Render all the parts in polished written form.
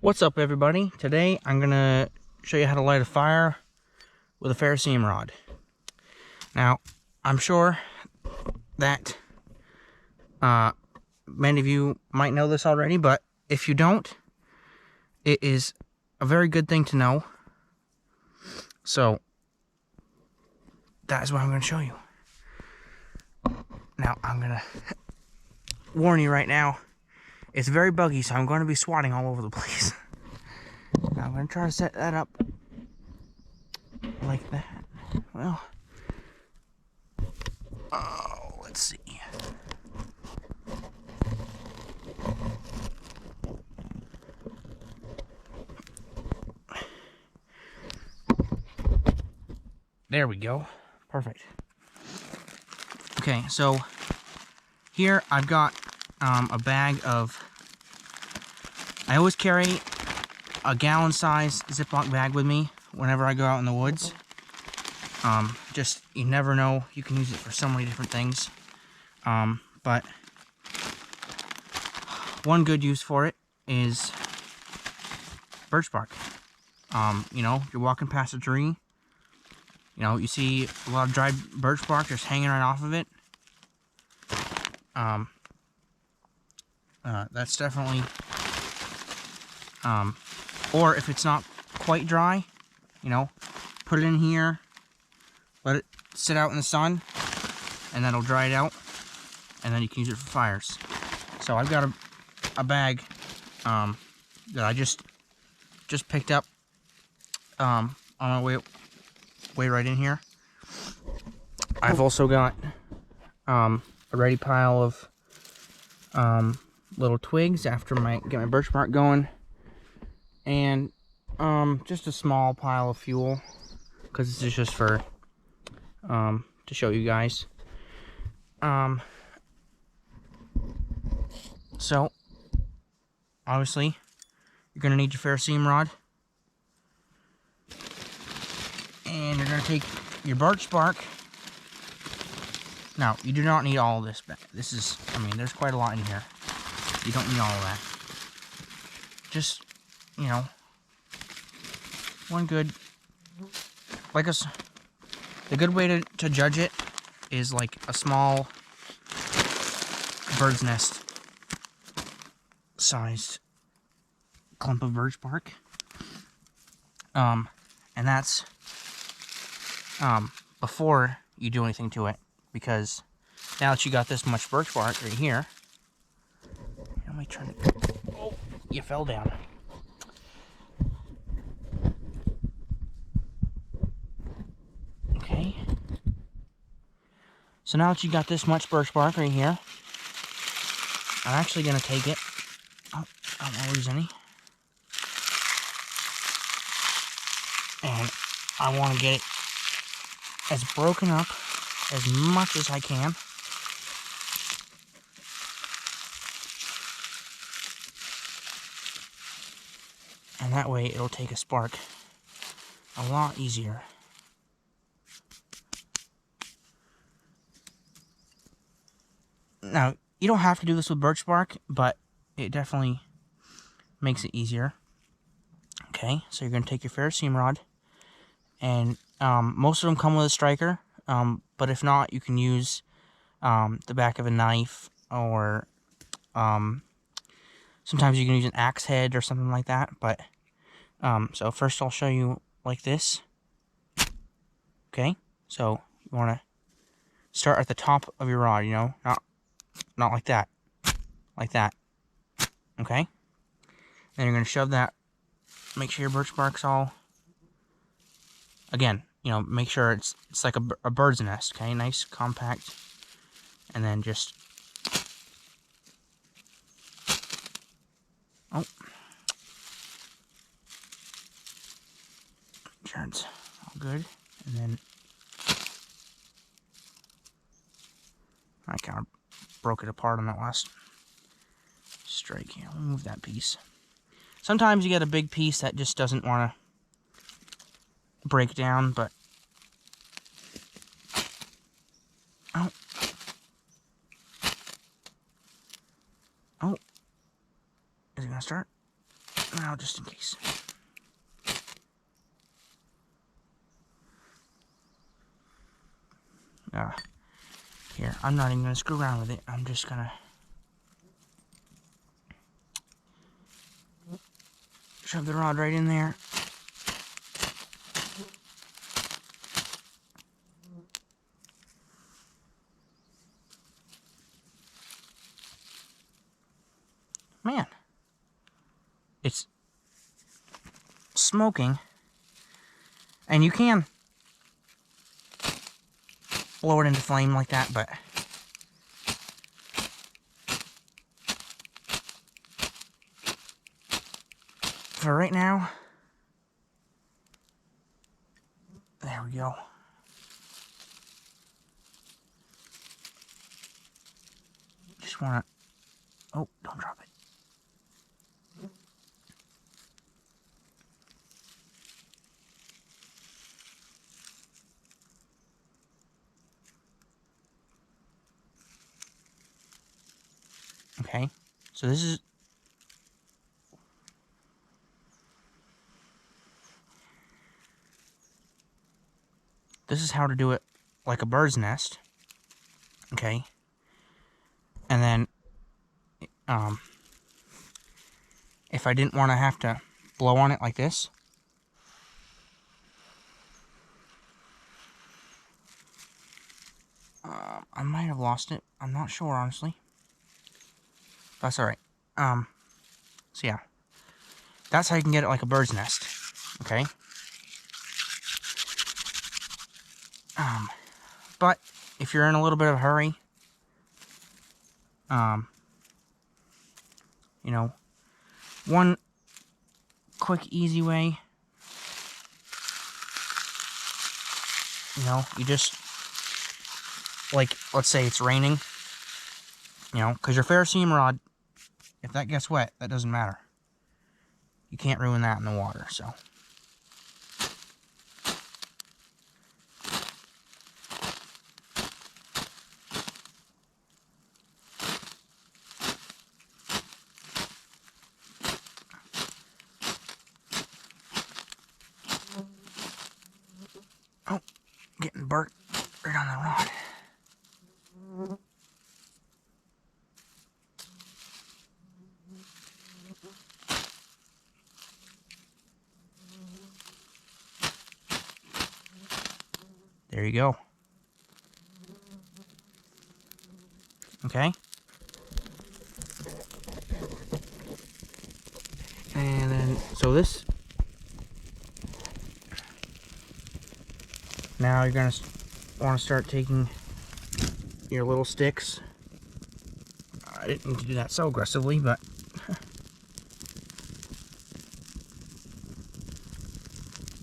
What's up, everybody? Today I'm gonna show you how to light a fire with a Ferrocerium rod. Now, I'm sure that many of you might know this already, but if you don't, it is a very good thing to know. So that is what I'm gonna show you. Now, I'm gonna warn you right now, it's very buggy, so I'm going to be swatting all over the place. Now, I'm going to try to set that up like that. Well, let's see. There we go. Perfect. Okay, so here I've got a bag of... I always carry a gallon-size Ziploc bag with me whenever I go out in the woods. Just, you never know. You can use it for so many different things. But one good use for it is birch bark. You know, you're walking past a tree. You know, you see a lot of dried birch bark just hanging right off of it. That's definitely... or if it's not quite dry, you know, put it in here, let it sit out in the sun, and that'll dry it out, and then you can use it for fires. So I've got a bag that I just picked up on my way right in here. I've also got a ready pile of little twigs after get my birch bark going. And just a small pile of fuel, because this is just for to show you guys. So obviously you're gonna need your Ferrocerium rod, and you're gonna take your birch bark. Now, you do not need all of this. This is, I mean, there's quite a lot in here. You don't need all of that. Just, you know, one good, like the good way to judge it is like a small bird's nest sized clump of birch bark. And that's before you do anything to it, because now that you got this much birch bark right here, let me turn it. Oh, you fell down. Okay. So now that you got this much birch bark right here, I'm actually going to take it. Oh, I don't want to lose any. And I want to get it as broken up as much as I can. And that way it'll take a spark a lot easier. Now, you don't have to do this with birch bark, but it definitely makes it easier. Okay, so you're going to take your Ferrocerium rod, and most of them come with a striker, but if not, you can use the back of a knife, or sometimes you can use an axe head or something like that. But so first I'll show you like this. Okay, so you want to start at the top of your rod, you know, not like that, like that. Okay, then you're going to shove that, make sure your birch bark's all, again, you know, make sure it's like a bird's nest. Okay, nice, compact, and then just, oh, sure it's all good, and then I kind of broke it apart on that last strike here. I'll move that piece. Sometimes you get a big piece that just doesn't want to break down, but oh, is it gonna start? Well, just in case. Here, I'm not even going to screw around with it. I'm just going to shove the rod right in there. Man, it's smoking, and you can blow it into flame like that, but for right now, there we go. Just want to, oh, don't drop it. Okay, so this is how to do it like a bird's nest. Okay, and then if I didn't want to have to blow on it like this, I might have lost it. I'm not sure, honestly. That's alright. So yeah. That's how you can get it like a bird's nest. Okay? But if you're in a little bit of a hurry, you know, one quick, easy way, you know, you just, like, let's say it's raining, you know, because your Ferrocerium rod, if that gets wet, that doesn't matter. You can't ruin that in the water, so. Oh, getting burnt right on the rod. There you go. Okay. And then, so this, now you're going to want to start taking your little sticks. I didn't need to do that so aggressively, but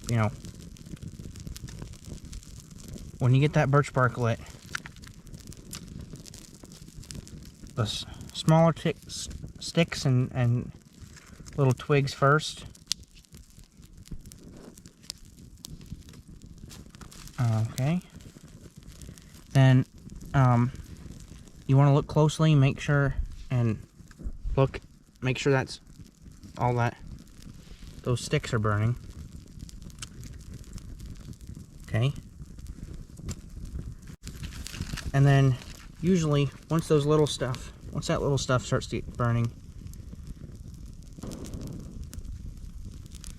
you know, when you get that birch bark lit, the smaller sticks and little twigs first. Okay. Then you want to look closely, make sure that's all that those sticks are burning. Okay. And then usually once that little stuff starts burning,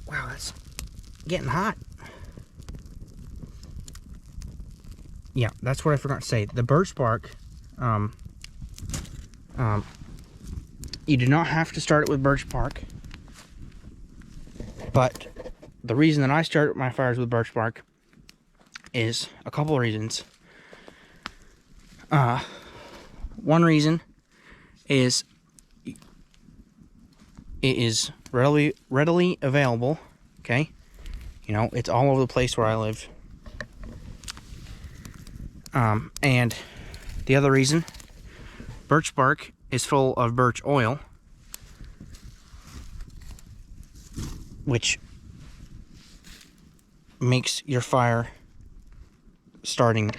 wow, that's getting hot. Yeah, that's what I forgot to say. The birch bark, you do not have to start it with birch bark, but the reason that I start my fires with birch bark is a couple of reasons. One reason is it is readily available. Okay, you know, it's all over the place where I live. And the other reason, birch bark is full of birch oil, which makes your fire starting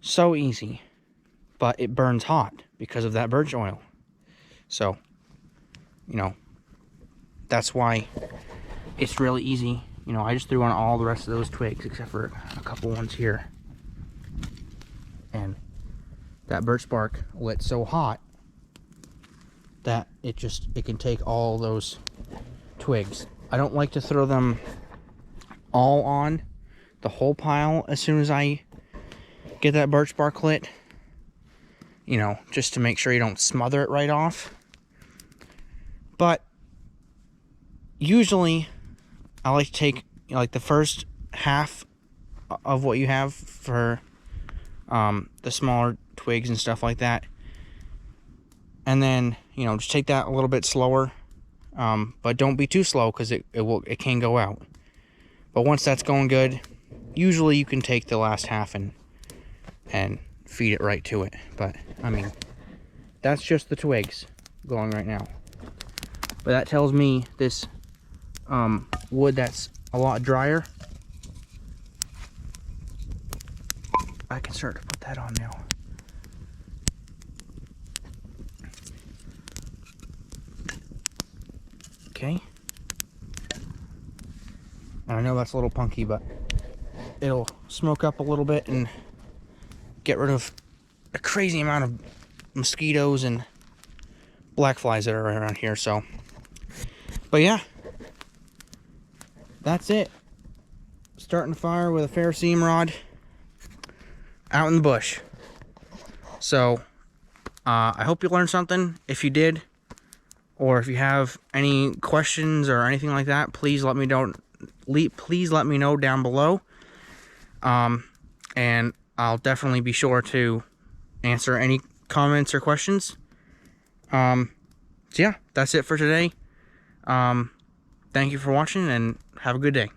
so easy, but it burns hot because of that birch oil. So, you know, that's why it's really easy. You know, I just threw on all the rest of those twigs except for a couple ones here. And that birch bark lit so hot that it can take all those twigs. I don't like to throw them all on the whole pile as soon as I get that birch bark lit. You know, just to make sure you don't smother it right off. But usually I like to take like the first half of what you have for the smaller twigs and stuff like that, and then, you know, just take that a little bit slower, but don't be too slow because it can go out. But once that's going good, usually you can take the last half and feed it right to it. But I mean, that's just the twigs going right now. But that tells me this wood that's a lot drier, I can start to put that on now. Okay. And I know that's a little punky, but it'll smoke up a little bit and get rid of a crazy amount of mosquitoes and black flies that are around here. So, but yeah, that's it. Starting a fire with a Ferrocerium rod out in the bush. So I hope you learned something. If you did, or if you have any questions or anything like that, please let me know. Please let me know down below, and I'll definitely be sure to answer any comments or questions. So yeah, that's it for today. Thank you for watching, and have a good day.